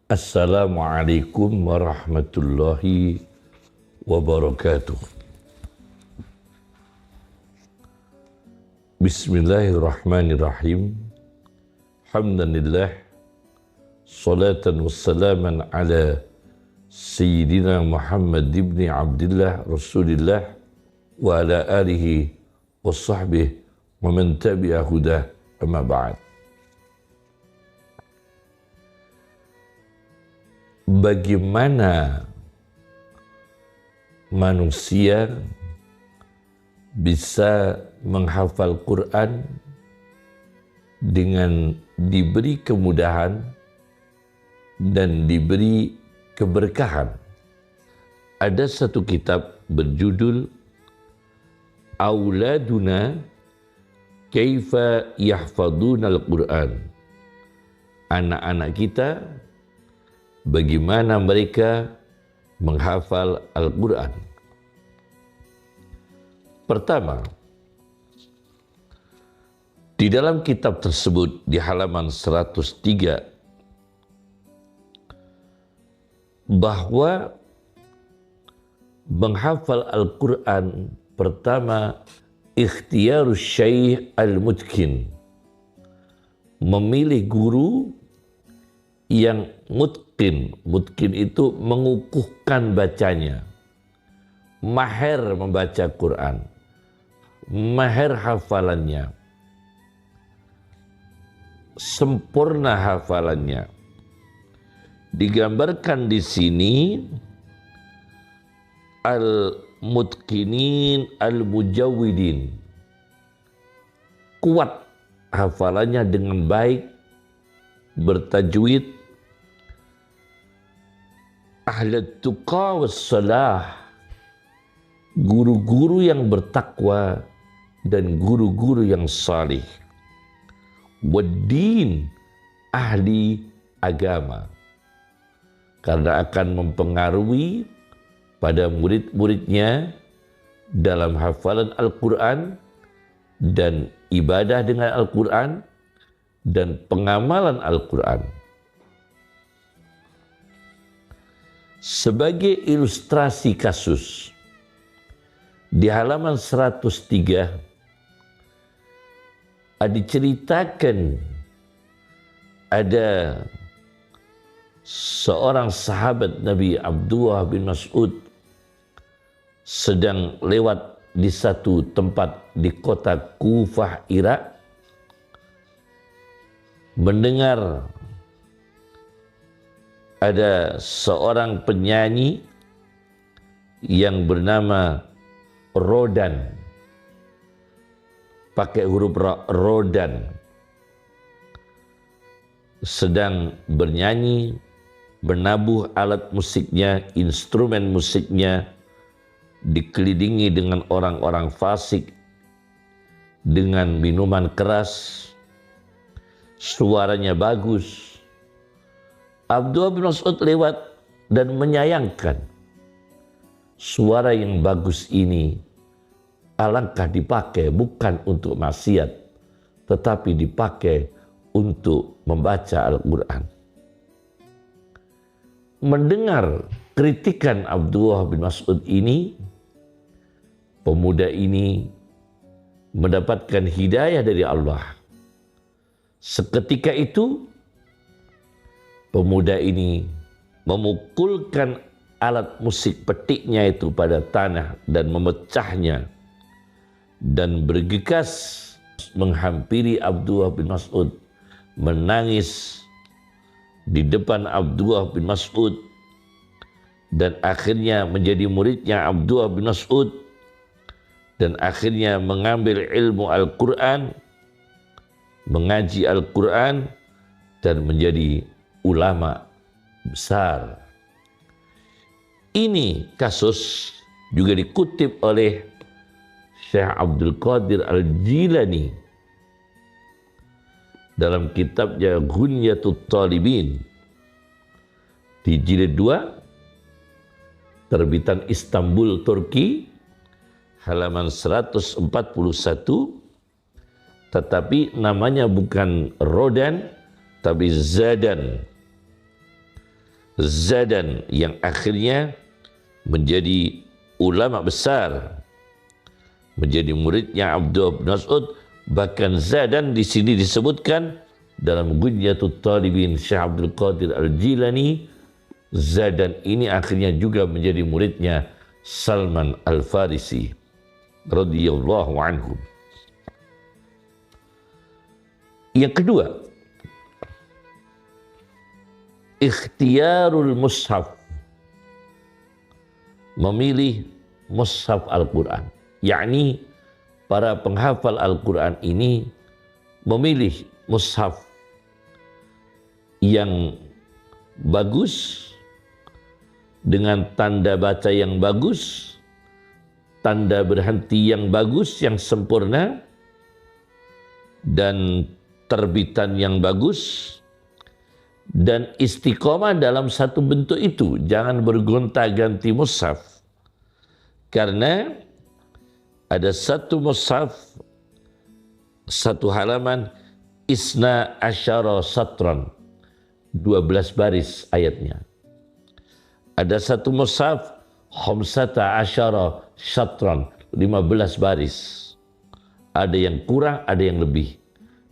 Assalamualaikum warahmatullahi wabarakatuh. Bismillahirrahmanirrahim. Alhamdulillah. Salatan wassalaman ala Sayyidina Muhammad ibn Abdullah Rasulillah wa ala alihi wa sahbihi wa man tabi'a hudah amma ba'd. Bagaimana manusia bisa menghafal Quran dengan diberi kemudahan dan diberi keberkahan? Ada satu kitab berjudul Auladuna Kaifa Yahfadunal Quran. Anak-anak kita, bagaimana mereka menghafal Al-Quran. Pertama, di dalam kitab tersebut di halaman 103 bahwa menghafal Al-Quran pertama ikhtiyarus syekh al-mutqin, memilih guru yang mutqin. Mutqin itu mengukuhkan bacanya, mahir membaca Quran, mahir hafalannya, sempurna hafalannya. Digambarkan di sini al-mutqinin al-mujawwidin, kuat hafalannya dengan baik, bertajwid, ahlat tuqa wassalah, guru-guru yang bertakwa dan guru-guru yang salih, waddin, ahli agama, karena akan mempengaruhi pada murid-muridnya dalam hafalan Al-Quran dan ibadah dengan Al-Quran dan pengamalan Al-Quran. Sebagai ilustrasi kasus, di halaman 103 diceritakan ada seorang sahabat Nabi Abdullah bin Mas'ud sedang lewat di satu tempat di kota Kufah, Irak, mendengar ada seorang penyanyi yang bernama Rodan, pakai huruf Rodan, sedang bernyanyi, menabuh alat musiknya, instrumen musiknya, dikelilingi dengan orang-orang fasik, dengan minuman keras, suaranya bagus. Abdullah bin Mas'ud lewat dan menyayangkan, suara yang bagus ini alangkah dipakai bukan untuk maksiat, tetapi dipakai untuk membaca Al-Quran. Mendengar kritikan Abdullah bin Mas'ud ini, pemuda ini mendapatkan hidayah dari Allah. Seketika itu, pemuda ini memukulkan alat musik petiknya itu pada tanah dan memecahnya, dan bergegas menghampiri Abdullah bin Mas'ud, menangis di depan Abdullah bin Mas'ud, dan akhirnya menjadi muridnya Abdullah bin Mas'ud, dan akhirnya mengambil ilmu Al-Quran, mengaji Al-Quran, dan menjadi ulama besar. Ini kasus juga dikutip oleh Syekh Abdul Qadir Al-Jilani dalam kitabnya Ghunyatul Talibin di jilid 2 terbitan Istanbul, Turki, halaman 141, tetapi namanya bukan Rodan tapi Zadan. Zadan yang akhirnya menjadi ulama besar, menjadi muridnya Abdullah bin Mas'ud. Bahkan Zadan di sini disebutkan dalam Gunjatut Talibin Syekh Abdul Qadir Al-Jilani, Zadan ini akhirnya juga menjadi muridnya Salman Al-Farisi radhiyallahu anhu. Yang kedua, ikhtiyarul mushaf, memilih mushaf Al-Quran, yakni para penghafal Al-Quran ini memilih mushaf yang bagus, dengan tanda baca yang bagus, tanda berhenti yang bagus, yang sempurna, dan terbitan yang bagus, dan istiqomah dalam satu bentuk itu. Jangan bergonta-ganti mushaf, karena ada satu mushaf, satu halaman, isna asyara satran, 12 baris ayatnya. Ada satu mushaf, khamsata asyara syatran, 15 baris. Ada yang kurang, ada yang lebih.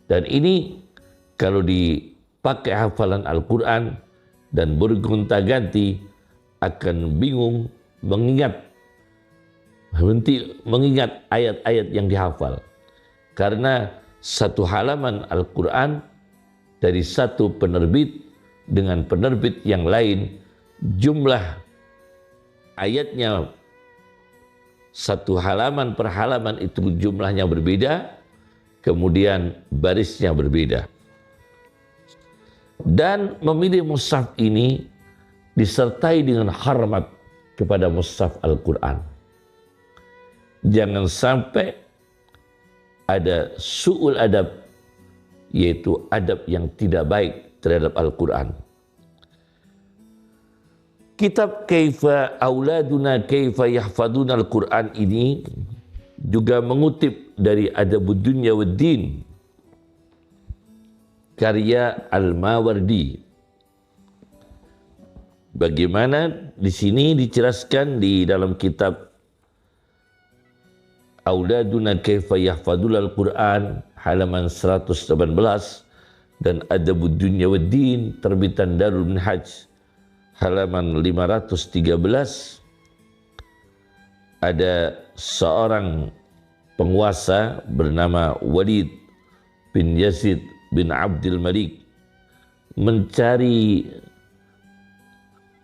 Dan ini kalau dipakai hafalan Al-Quran dan bergonta-ganti akan bingung mengingat ayat-ayat yang dihafal. Karena satu halaman Al-Quran dari satu penerbit dengan penerbit yang lain, jumlah ayatnya satu halaman per halaman itu jumlahnya berbeda, kemudian barisnya berbeda. Dan memilih mushaf ini disertai dengan hormat kepada mushaf Al-Quran. Jangan sampai ada su'ul adab, yaitu adab yang tidak baik terhadap Al-Quran. Kitab Kaifa Auladuna Kaifa Yahfaduna Al-Quran ini juga mengutip dari Adabud Dunya Waddin karya Al-Mawardi. Bagaimana di sini dijelaskan di dalam kitab Auladuna Kaifa Yahfadul Al-Quran halaman 118 dan Adabud Dunya Waddin terbitan Darul Minhaj halaman 513, ada seorang penguasa bernama Walid bin Yazid bin Abdul Malik mencari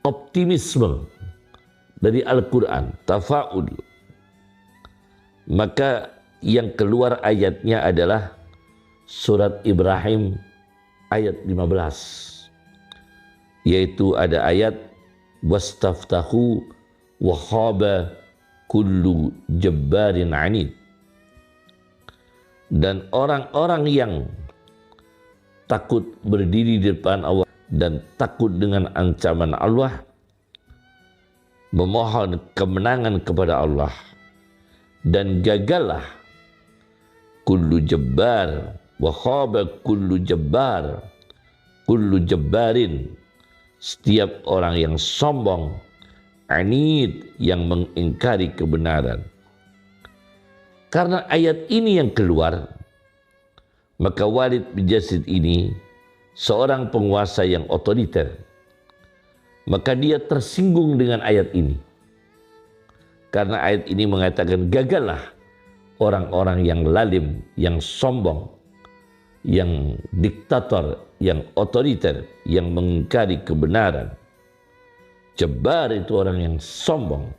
optimisme dari Al-Quran, tafa'ul. Maka yang keluar ayatnya adalah surat Ibrahim ayat 15. Yaitu ada ayat wastaftahu wa khaba kullu jabbarin anid. Dan orang-orang yang takut berdiri di depan Allah dan takut dengan ancaman Allah memohon kemenangan kepada Allah, dan gagallah kullu jabbar wa khaba kullu jabbarin, setiap orang yang sombong, anid, yang mengingkari kebenaran. Karena ayat ini yang keluar, maka Walid bin Yazid ini seorang penguasa yang otoriter, maka dia tersinggung dengan ayat ini. Karena ayat ini mengatakan gagallah orang-orang yang lalim, yang sombong, yang diktator, yang otoriter, yang mengingkari kebenaran. Jabbar itu orang yang sombong,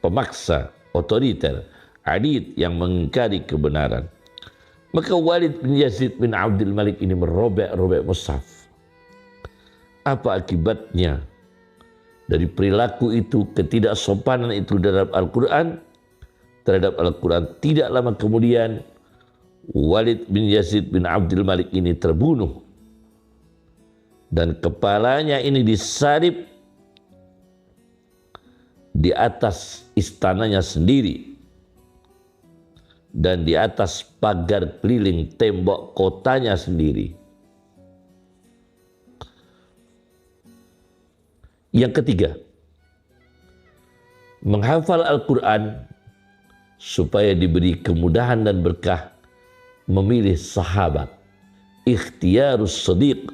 pemaksa, otoriter. Adid yang mengingkari kebenaran. Maka Walid bin Yazid bin Abdul Malik ini merobek-robek mushaf. Apa akibatnya dari perilaku itu, ketidaksopanan itu terhadap Al-Quran? Terhadap Al-Quran, tidak lama kemudian Walid bin Yazid bin Abdul Malik ini terbunuh. Dan kepalanya ini disalib di atas istananya sendiri. Dan di atas pagar keliling tembok kotanya sendiri. Yang ketiga, menghafal Al-Quran supaya diberi kemudahan dan berkah memilih sahabat. Ikhtiyarus Shadiq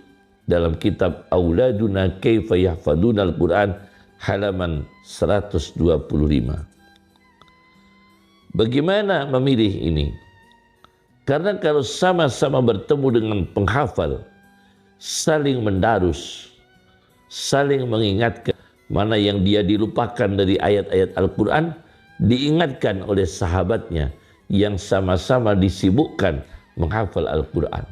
dalam kitab Auladuna Kaifa Yahfaduna Al-Quran halaman 125. Bagaimana memilih ini? Karena kalau sama-sama bertemu dengan penghafal, saling mendarus, saling mengingatkan, mana yang dia dilupakan dari ayat-ayat Al-Quran, diingatkan oleh sahabatnya yang sama-sama disibukkan menghafal Al-Quran.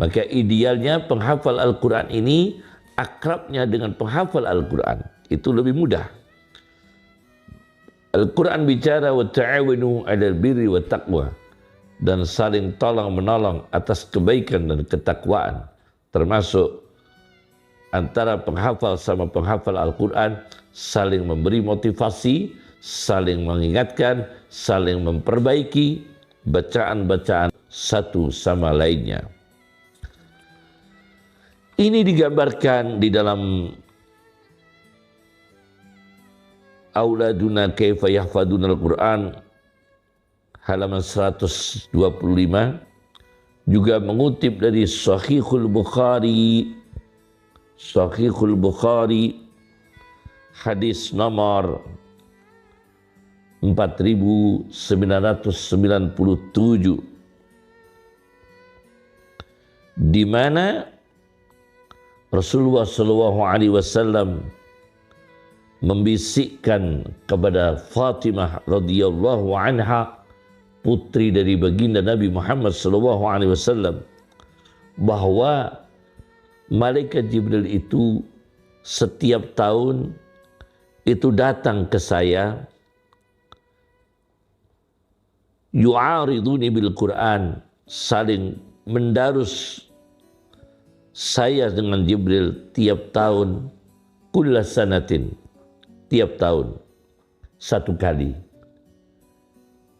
Maka idealnya penghafal Al-Quran ini akrabnya dengan penghafal Al-Quran. Itu lebih mudah. Al-Quran bicara wa ta'awanu 'alal birri wa taqwa, dan saling tolong menolong atas kebaikan dan ketakwaan, termasuk antara penghafal sama penghafal Al-Quran saling memberi motivasi, saling mengingatkan, saling memperbaiki bacaan-bacaan satu sama lainnya. Ini digambarkan di dalam Auladuna Kaifa Yahfaduna Al-Quran halaman 125, juga mengutip dari Sahihul Bukhari hadis nomor 4997, di mana Rasulullah SAW membisikkan kepada Fatimah radhiyallahu anha, putri dari baginda Nabi Muhammad SAW, bahwa malaikat Jibril itu setiap tahun itu datang ke saya, yu'ariduni bil Quran, saling mendarus saya dengan Jibril tiap tahun, kulla sanatin, tiap tahun satu kali.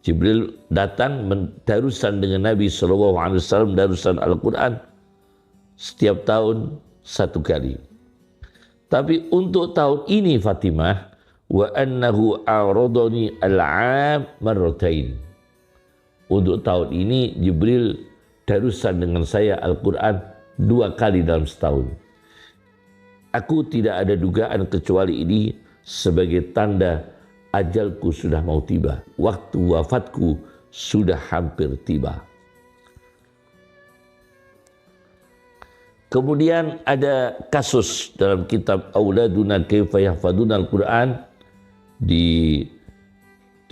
Jibril datang mendarusan dengan Nabi SAW, darusan Al-Quran setiap tahun satu kali. Tapi untuk tahun ini Fatimah, wa annahu a'radani al-'am marratain. Untuk tahun ini Jibril darusan dengan saya Al-Quran 2 kali dalam setahun. Aku tidak ada dugaan kecuali ini sebagai tanda ajalku sudah mau tiba, waktu wafatku sudah hampir tiba. Kemudian ada kasus dalam kitab Auladuna Kaifa Yahfaduna Al-Quran di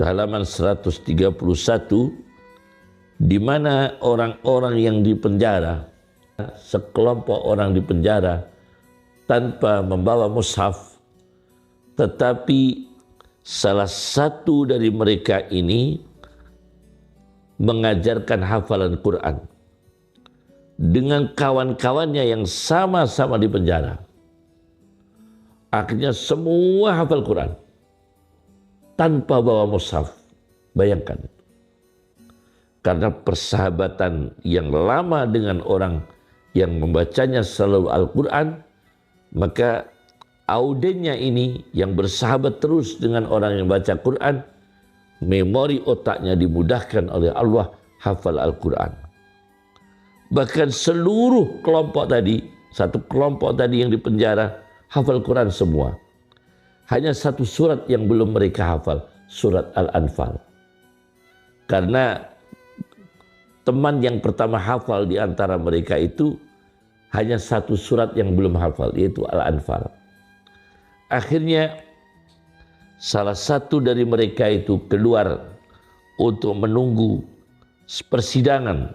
halaman 131, di mana orang-orang yang dipenjara, sekelompok orang dipenjara tanpa membawa mushaf, tetapi salah satu dari mereka ini mengajarkan hafalan Quran dengan kawan-kawannya yang sama-sama di penjara. Akhirnya semua hafal Quran tanpa bawa mushaf. Bayangkan. Karena persahabatan yang lama dengan orang yang membacanya selalu Al-Quran, maka audennya ini yang bersahabat terus dengan orang yang baca Quran, memori otaknya dimudahkan oleh Allah hafal Al-Quran. Bahkan seluruh kelompok tadi, satu kelompok tadi yang dipenjara, hafal Quran semua. Hanya satu surat yang belum mereka hafal, surat Al-Anfal. Karena teman yang pertama hafal di antara mereka itu hanya satu surat yang belum hafal, yaitu Al-Anfal. Akhirnya salah satu dari mereka itu keluar untuk menunggu persidangan.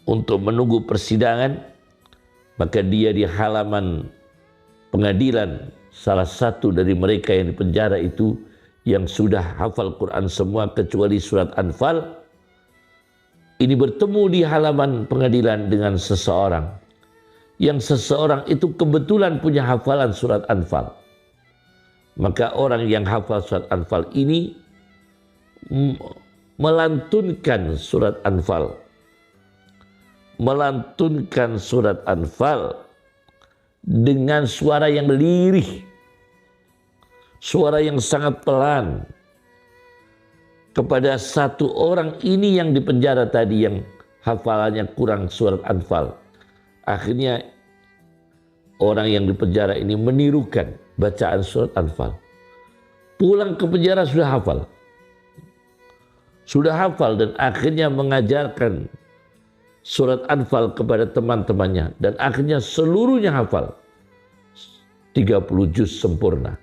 Untuk menunggu persidangan, maka dia di halaman pengadilan, salah satu dari mereka yang dipenjara itu yang sudah hafal Quran semua kecuali surat Anfal, ini bertemu di halaman pengadilan dengan seseorang, yang seseorang itu kebetulan punya hafalan surat Anfal. Maka orang yang hafal surat Anfal ini melantunkan surat Anfal. Melantunkan surat Anfal dengan suara yang lirih, suara yang sangat pelan, kepada satu orang ini yang dipenjara tadi, yang hafalannya kurang surat Anfal. Akhirnya orang yang dipenjara ini menirukan bacaan surat Anfal. Pulang ke penjara sudah hafal dan akhirnya mengajarkan surat Anfal kepada teman-temannya, dan akhirnya seluruhnya hafal 30 juz sempurna.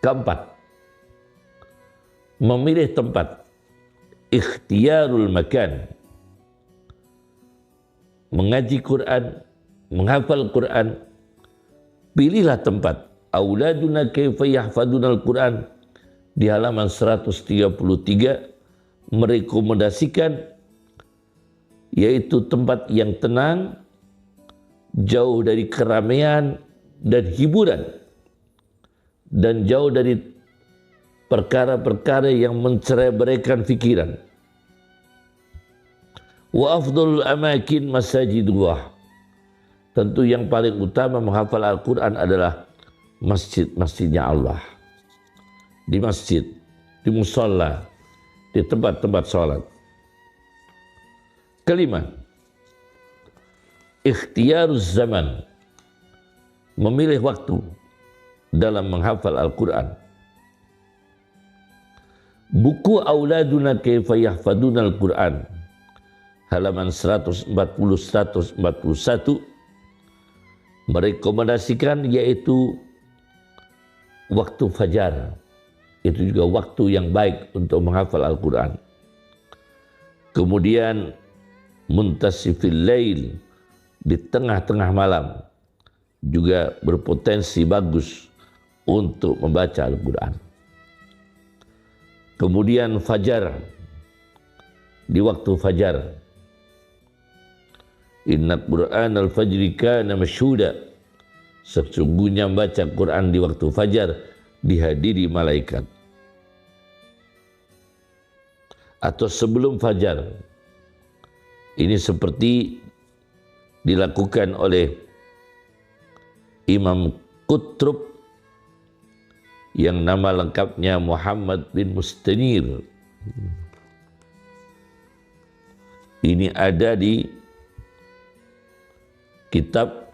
Keempat, memilih tempat, ikhtiyarul makan. Mengaji Quran, menghafal Quran, pilihlah tempat. Auladuna kaifa yahfadunal Quran di halaman 133 merekomendasikan yaitu tempat yang tenang, jauh dari keramaian dan hiburan, dan jauh dari perkara-perkara yang mencerai-beraikan fikiran. Wa afdhalul amakin masajidullah. Tentu yang paling utama menghafal Al-Quran adalah masjid-masjidnya Allah. Di masjid, di musholla, di tempat-tempat sholat. Kelima, ikhtiyaruz zaman. Memilih waktu dalam menghafal Al-Quran. Buku Auladuna kaifa yahfadunal Quran halaman 140-141 merekomendasikan yaitu waktu fajar. Itu juga waktu yang baik untuk menghafal Al-Quran. Kemudian muntasifil lail, di tengah-tengah malam, juga berpotensi bagus untuk membaca Al-Quran. Kemudian fajar, di waktu fajar. Inna Qur'an al-fajri kana masyhuda. Sesungguhnya membaca Quran di waktu fajar dihadiri malaikat. Atau sebelum fajar. Ini seperti dilakukan oleh Imam Qutrub yang nama lengkapnya Muhammad bin Mustanir. Ini ada di kitab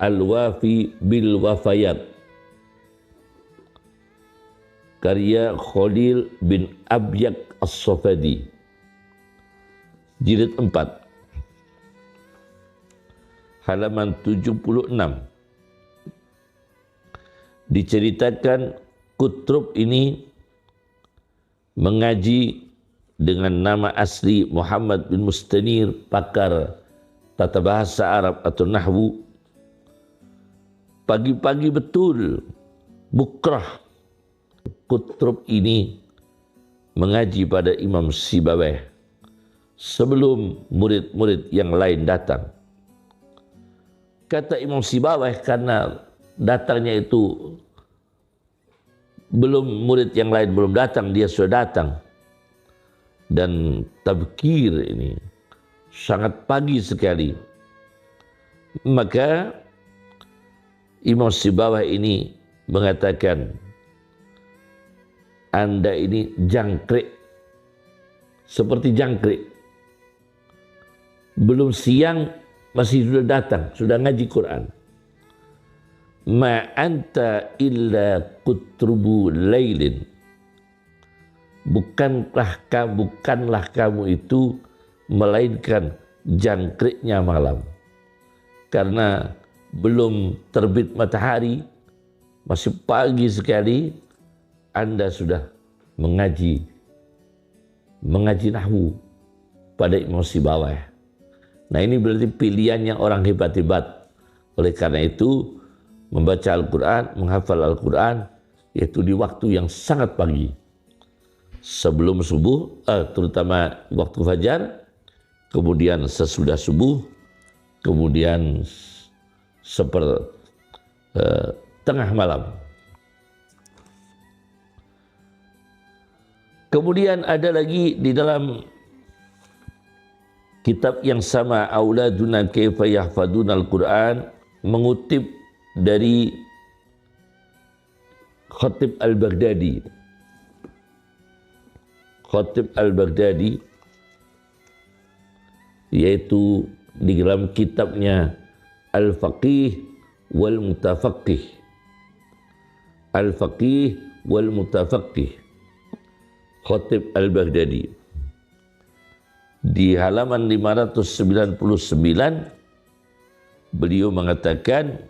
Al-Wafi bil Wafayat karya Khalil bin Abyak As-Safadi, jilid 4 halaman 76. Diceritakan Qutrub ini mengaji dengan nama asli Muhammad bin Mustanir, pakar tata bahasa Arab atau nahwu. Pagi-pagi betul, bukrah, Qutrub ini mengaji pada Imam Sibawayh sebelum murid-murid yang lain datang. Kata Imam Sibawayh, karena datangnya itu murid yang lain belum datang, dia sudah datang. Dan tabkir ini sangat pagi sekali. Maka Imam Sibawayh ini mengatakan, Anda ini jangkrik, seperti jangkrik. Belum siang masih sudah datang, sudah ngaji Quran. Ma anta illa qutrubu lailin. Bukanlah kamu itu melainkan jangkriknya malam. Karena belum terbit matahari, masih pagi sekali, Anda sudah mengaji nahwu pada Imam Sibawayh. Nah, ini berarti pilihannya orang hebat-hebat. Oleh karena itu, membaca Al-Quran, menghafal Al-Quran, yaitu di waktu yang sangat pagi. Sebelum subuh, terutama waktu fajar, kemudian sesudah subuh, kemudian tengah malam. Kemudian ada lagi di dalam kitab yang sama Auladuna Kaifa Yahfaduna Al-Quran mengutip dari Khatib Al-Baghdadi. Khatib Al-Baghdadi yaitu di dalam kitabnya Al-Faqih wal Mutafaqih. Al-Faqih wal Mutafaqih. Khatib Al-Baghdadi. Di halaman 599 beliau mengatakan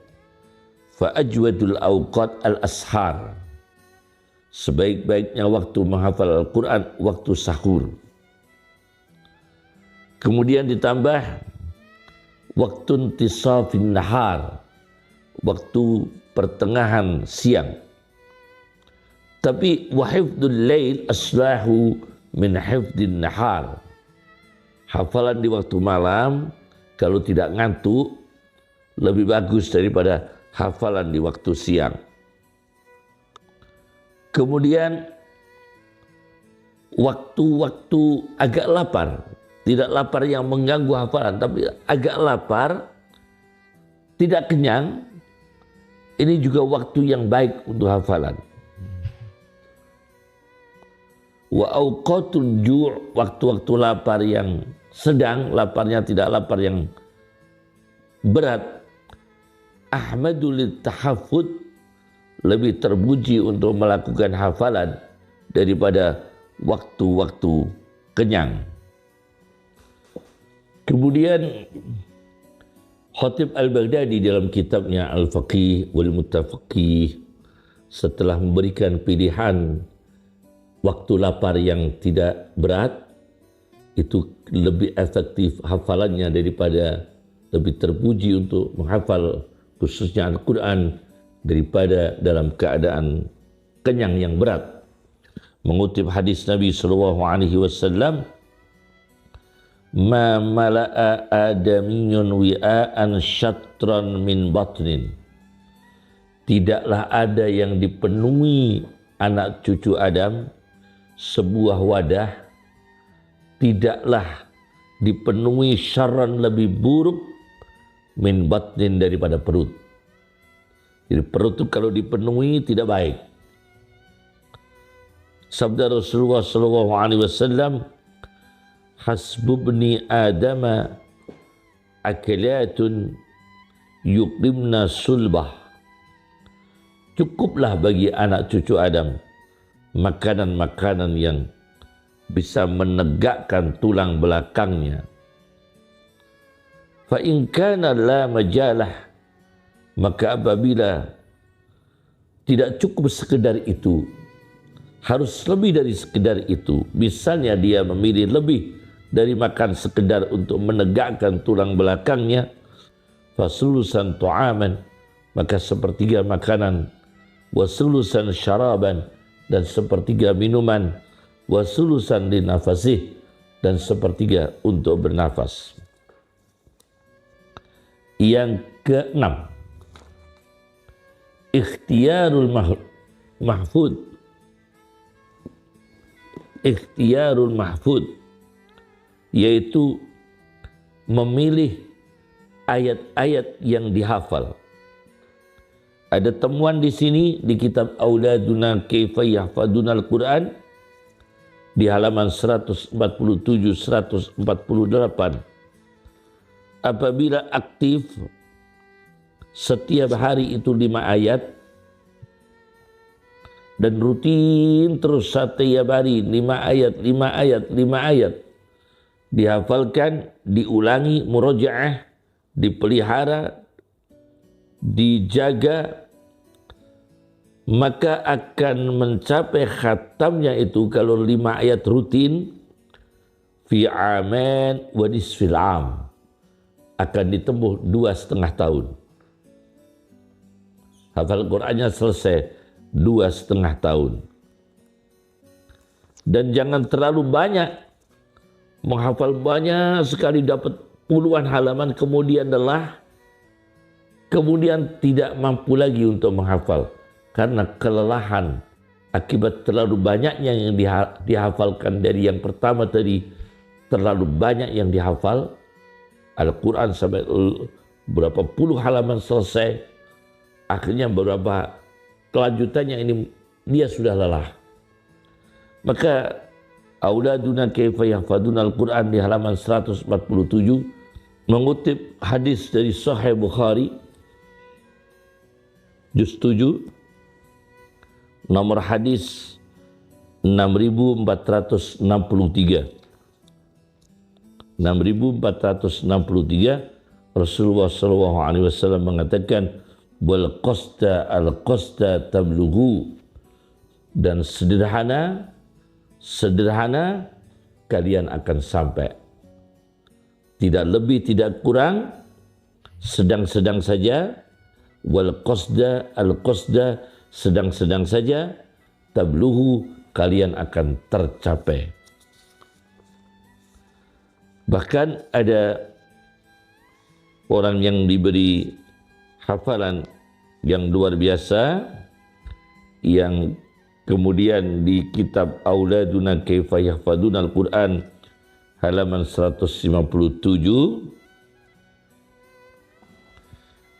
fa ajwadul awqat al-ashar. Sebaik-baiknya waktu menghafal Al-Quran waktu sahur. Kemudian ditambah waktu intisafin nahar, waktu pertengahan siang. Tapi wahifdul lail aslahu min hifdin nahar. Hafalan di waktu malam kalau tidak ngantuk lebih bagus daripada hafalan di waktu siang. Kemudian waktu-waktu agak lapar. Tidak lapar yang mengganggu hafalan, tapi agak lapar, tidak kenyang. Ini juga waktu yang baik untuk hafalan. Wa auqatun ju', waktu-waktu lapar yang sedang, laparnya tidak lapar yang berat. Ahmadul tahaffud, lebih terpuji untuk melakukan hafalan daripada waktu-waktu kenyang. Kemudian Khatib Al-Baghdadi dalam kitabnya Al-Faqih wal Mutafaqih setelah memberikan pilihan waktu lapar yang tidak berat, itu lebih efektif hafalannya daripada lebih terpuji untuk menghafal khususnya Al-Quran daripada dalam keadaan kenyang yang berat. Mengutip hadis Nabi SAW, ma mala'a adamiyun wi'aan syatran min batnin. Tidaklah ada yang dipenuhi anak cucu Adam sebuah wadah, tidaklah dipenuhi syarran lebih buruk min batnin daripada perut. Jadi perut itu kalau dipenuhi tidak baik. Sabda Rasulullah SAW, hasbubni adama akalatun yuqimna sulbah. Cukuplah bagi anak cucu Adam makanan-makanan yang bisa menegakkan tulang belakangnya. Fa in kana la majalah, maka apabila tidak cukup sekedar itu, harus lebih dari sekedar itu. Misalnya dia memilih lebih dari makan sekedar untuk menegakkan tulang belakangnya, fasulusan tu'aman, maka sepertiga makanan, wasulusan syaraban, dan sepertiga minuman, wasulusan linafasih, dan sepertiga untuk bernafas. Yang keenam, ikhtiyarul mahfud. Ikhtiyarul mahfud, yaitu memilih ayat-ayat yang dihafal. Ada temuan di sini di kitab Auladuna Kaifa Yahfaduna Al-Quran di halaman 147-148. Apabila aktif setiap hari itu 5 ayat dan rutin terus setiap hari 5 ayat, 5 ayat, 5 ayat dihafalkan, diulangi, murajaah, dipelihara, dijaga, maka akan mencapai khatamnya itu kalau 5 ayat rutin fi aman wa nisfil am, akan ditempuh 2,5 tahun. Hafal Qur'annya selesai 2,5 tahun. Dan jangan terlalu banyak, menghafal banyak sekali dapat puluhan halaman kemudian lelah, kemudian tidak mampu lagi untuk menghafal karena kelelahan akibat terlalu banyaknya yang dihafalkan dari yang pertama tadi terlalu banyak yang dihafal, Al-Quran sampai berapa puluh halaman selesai, akhirnya beberapa kelanjutannya ini dia sudah lelah. Maka auladuna kaifa yahfaduna Al-Quran di halaman 147 mengutip hadis dari Sahih Bukhari juz 7 nomor hadis 6463. 6463 Rasulullah SAW mengatakan wal qasda al qasda tablughu, dan sederhana kalian akan sampai, tidak lebih tidak kurang, sedang-sedang saja, wal qasda al qasda, sedang-sedang saja, tablughu, kalian akan tercapai. Bahkan ada orang yang diberi hafalan yang luar biasa, yang kemudian di kitab Auladuna Kaifa Yahfaduna Al-Quran halaman 157,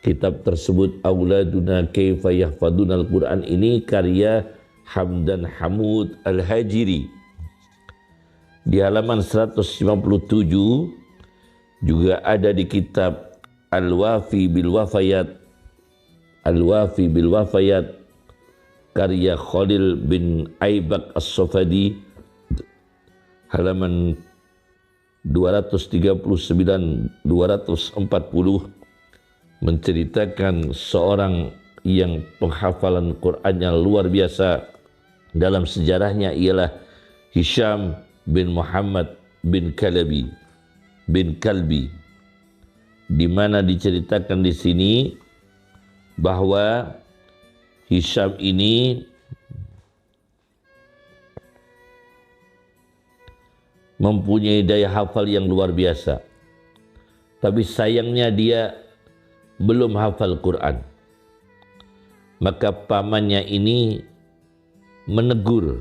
kitab tersebut Auladuna Kaifa Yahfaduna Al-Quran ini karya Hamdan Hamud Al-Hajiri. Di halaman 157 juga ada di kitab Al-Wafi bil Wafayat karya Khalil bin Aibak As-Sofadi halaman 239-240 menceritakan seorang yang penghafalan Qur'annya luar biasa dalam sejarahnya ialah Hisham bin Muhammad bin Kalbi, di mana diceritakan di sini bahwa Hisham ini mempunyai daya hafal yang luar biasa, tapi sayangnya dia belum hafal Quran. Maka pamannya ini menegur,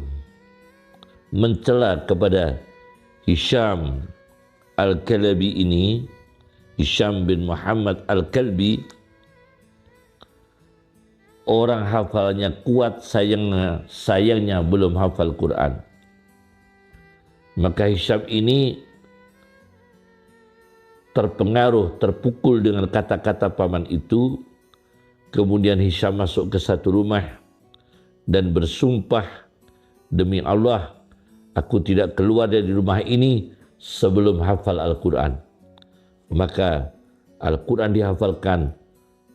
mencela kepada Hisham Al-Kalbi ini, Hisham bin Muhammad Al-Kalbi, orang hafalnya kuat, sayangnya belum hafal Quran. Maka Hisham ini terpengaruh, terpukul dengan kata-kata paman itu. Kemudian Hisham masuk ke satu rumah dan bersumpah, demi Allah, aku tidak keluar dari rumah ini sebelum hafal Al-Quran. Maka Al-Quran dihafalkan,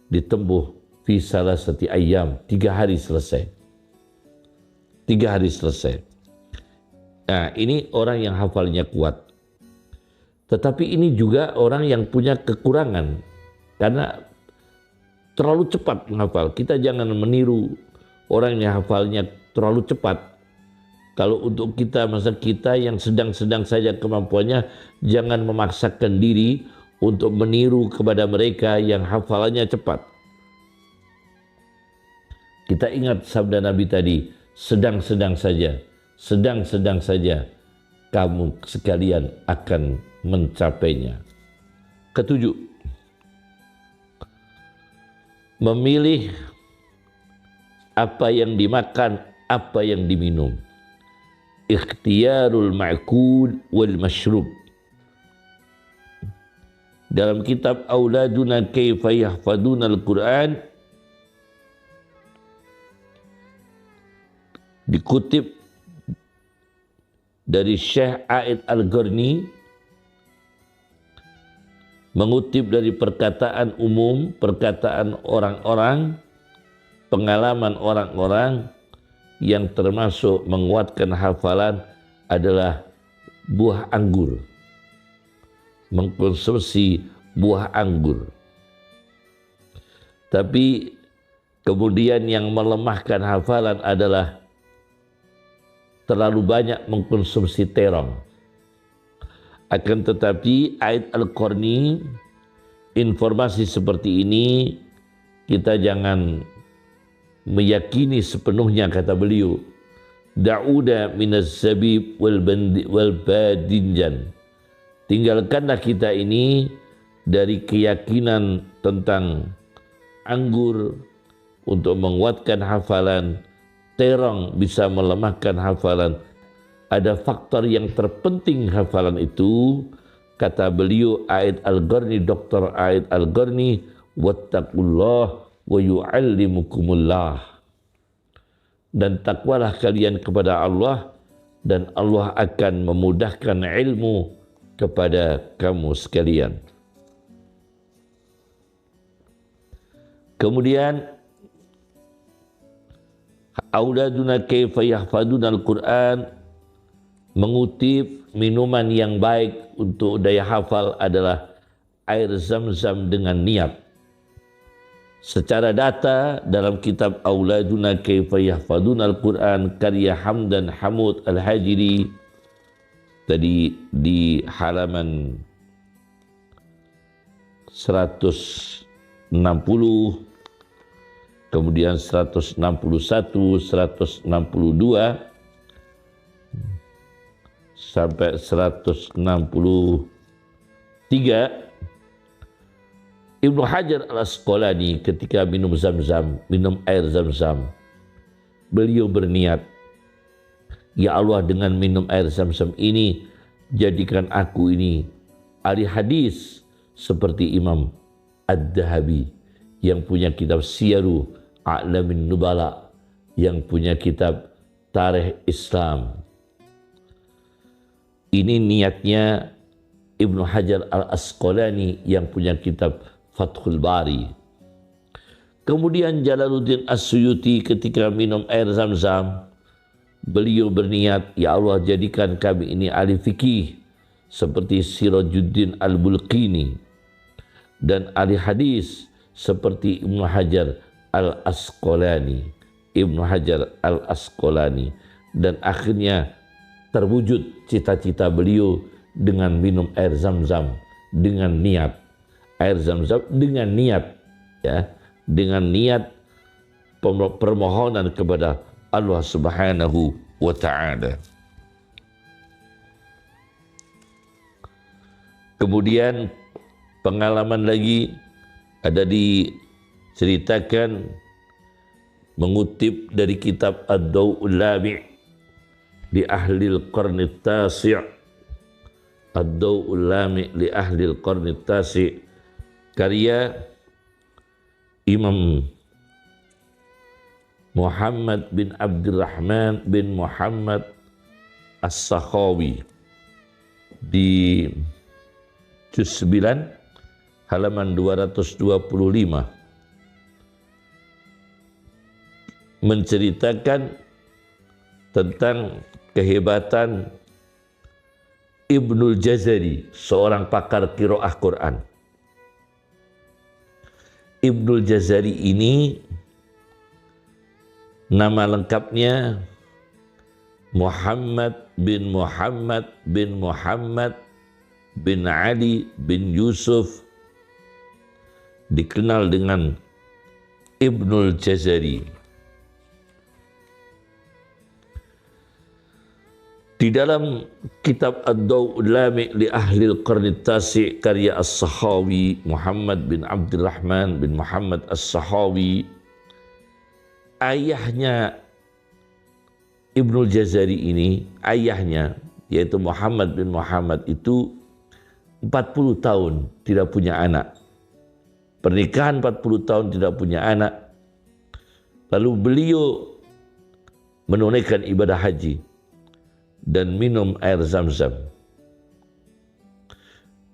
ditempuh fi salasati ayyam, 3 hari selesai. 3 hari selesai. Nah, ini orang yang hafalnya kuat. Tetapi ini juga orang yang punya kekurangan, karena terlalu cepat menghafal. Kita jangan meniru orang yang hafalnya terlalu cepat. Kalau untuk kita, masa kita yang sedang-sedang saja kemampuannya, jangan memaksakan diri untuk meniru kepada mereka yang hafalannya cepat. Kita ingat sabda Nabi tadi, sedang-sedang saja kamu sekalian akan mencapainya. Ketujuh, memilih apa yang dimakan, apa yang diminum. Ikhtiyarul ma'kul wal mashrub. Dalam kitab Auladuna Kaifa Yahfaduna Al-Quran dikutip dari Syekh A'id Al-Gharni, mengutip dari perkataan umum, perkataan orang-orang, pengalaman orang-orang yang termasuk menguatkan hafalan adalah buah anggur, mengkonsumsi buah anggur. Tapi kemudian yang melemahkan hafalan adalah terlalu banyak mengkonsumsi terong. Akan tetapi A'id Al-Qarni, informasi seperti ini kita jangan meyakini sepenuhnya, kata beliau. Da'uda minaz zabib wal badinjan. Tinggalkanlah kita ini dari keyakinan tentang anggur untuk menguatkan hafalan, terong bisa melemahkan hafalan. Ada faktor yang terpenting hafalan itu, kata beliau A'id Al-Gharni, Dr. A'id Al-Gharni, wattaqullah wa yu'allimukumullah. Dan takwalah kalian kepada Allah, dan Allah akan memudahkan ilmu kepada kamu sekalian. Kemudian auladuna kaifa yahfaduna al-Quran, mengutip minuman yang baik untuk daya hafal adalah air zam-zam dengan niat. Secara data dalam kitab Auladuna Kaifa Yahfaduna Al-Quran karya Hamdan Hamud Al-Hajiri, tadi di halaman 160, kemudian 161, 162 sampai 163, Ibnu Hajar Al-Asqalani ketika minum zam-zam, minum air zam-zam, beliau berniat, ya Allah, dengan minum air zam-zam ini, jadikan aku ini ahli hadis seperti Imam Ad-Dahabi yang punya kitab Siyaru A'lamin Nubala, yang punya kitab Tarikh Islam. Ini niatnya Ibnu Hajar Al-Asqalani yang punya kitab Fathul Bari. Kemudian Jalaluddin As-Suyuti ketika minum air zam-zam, beliau berniat, ya Allah, jadikan kami ini ahli fikih seperti Sirajuddin Al-Bulqini, dan ahli hadis seperti Ibnu Hajar Al-Asqalani. Ibnu Hajar Al-Asqalani. Dan akhirnya terwujud cita-cita beliau dengan minum air zam-zam dengan niat. Air zam-zam dengan niat, ya, dengan niat permohonan kepada Allah Subhanahu wa Ta'ala. Kemudian pengalaman lagi ada diceritakan mengutip dari kitab Ad-Daw'ul Lami' li Ahlil Qarni Tasi', Ad-Daw'ul Lami' li Ahlil Qarni Tasi', karya Imam Muhammad bin Abdurrahman bin Muhammad As-Sakhawi di juz 9 halaman 225, menceritakan tentang kehebatan Ibnul Jazari, seorang pakar qiraah Quran. Ibnul Jazari ini nama lengkapnya Muhammad bin Muhammad bin Muhammad bin Ali bin Yusuf, dikenal dengan Ibnul Jazari. Di dalam kitab Ad-Daw'ul Lami' li Ahlil Qarni Tasi' karya As-Sakhawi, Muhammad bin Abdurrahman bin Muhammad As-Sakhawi, ayahnya Ibnul Jazari ini, ayahnya yaitu Muhammad bin Muhammad itu 40 tahun tidak punya anak. Pernikahan 40 tahun tidak punya anak. Lalu beliau menunaikan ibadah haji dan minum air zam-zam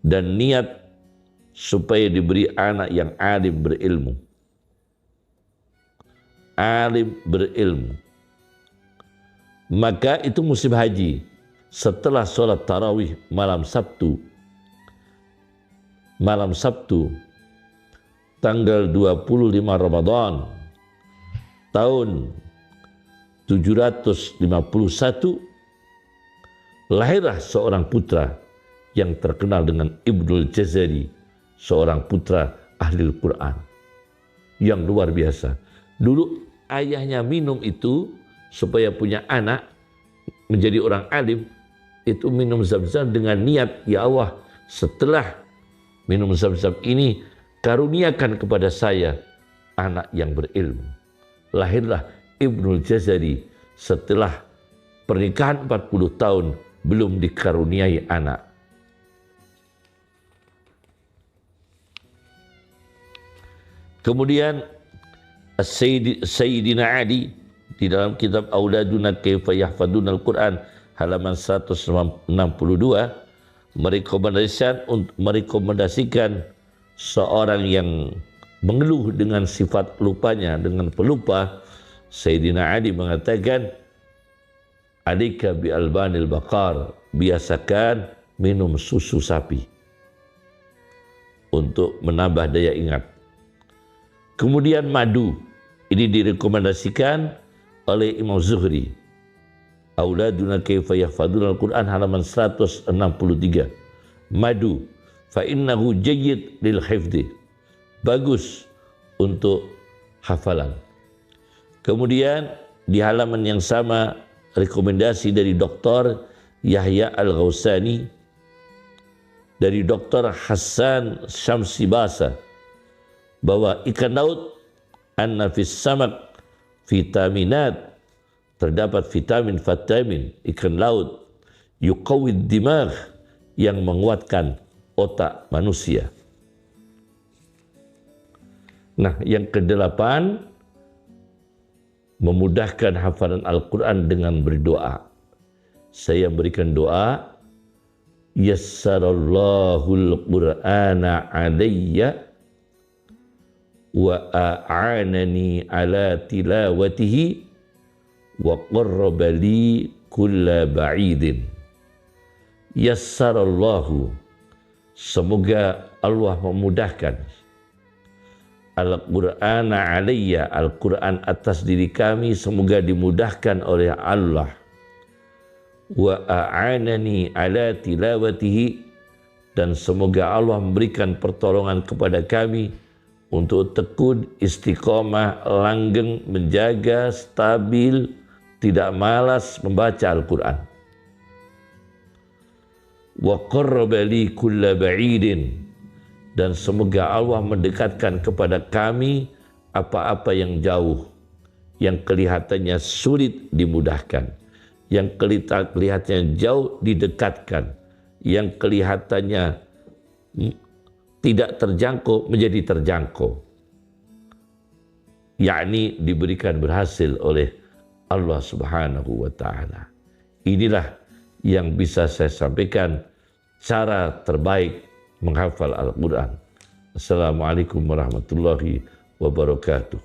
dan niat supaya diberi anak yang alim berilmu. Alim berilmu. Maka itu musim haji, setelah sholat tarawih malam Sabtu tanggal 25 Ramadan tahun 751, lahirlah seorang putra yang terkenal dengan Ibnul Jazari, seorang putra ahli Quran yang luar biasa. Dulu ayahnya minum itu supaya punya anak menjadi orang alim, itu minum zam-zam dengan niat, ya Allah, setelah minum zam-zam ini, karuniakan kepada saya anak yang berilmu. Lahirlah Ibnul Jazari setelah pernikahan 40 tahun belum dikaruniai anak. Kemudian Sayyidina Ali di dalam kitab Auladuna Kaifa Yahfaduna Al-Quran halaman 162 merekomendasikan seorang yang mengeluh dengan sifat lupanya, dengan pelupa. Sayyidina Ali mengatakan, alika bi albanil baqar, biasakan minum susu sapi untuk menambah daya ingat. Kemudian madu, ini direkomendasikan oleh Imam Zuhri. Auladuna kaifa yahfaduna al-Quran halaman 163. Madu, fa innahu jayyid lil hifdhi, bagus untuk hafalan. Kemudian di halaman yang sama rekomendasi dari Dr. Yahya Al-Ghausani, dari Dr. Hassan Syamsi Basa, bahwa ikan laut anna fis samak vitaminat, terdapat vitamin ikan laut, yuqawwid dimagh, yang menguatkan otak manusia. Nah, yang kedelapan, memudahkan hafalan Al-Quran dengan berdoa. Saya berikan doa, yassarallahul Qur'ana alayya wa a'anani ala tilawatihi wa qarraba li kulla ba'idin. Yassarallahu, semoga Allah memudahkan Al-Qur'ana alayya, Al-Quran atas diri kami, semoga dimudahkan oleh Allah. Wa a'anani ala tilawatihi, dan semoga Allah memberikan pertolongan kepada kami untuk tekun, istiqomah, langgeng, menjaga, stabil, tidak malas membaca Al-Quran. Wa qarraba li kulla ba'idin, dan semoga Allah mendekatkan kepada kami apa-apa yang jauh, yang kelihatannya sulit dimudahkan, yang kelihatannya jauh didekatkan, yang kelihatannya tidak terjangkau menjadi terjangkau, yakni diberikan berhasil oleh Allah Subhanahu wa Ta'ala. Inilah yang bisa saya sampaikan, cara terbaik menghafal Al-Quran. Assalamualaikum warahmatullahi wabarakatuh.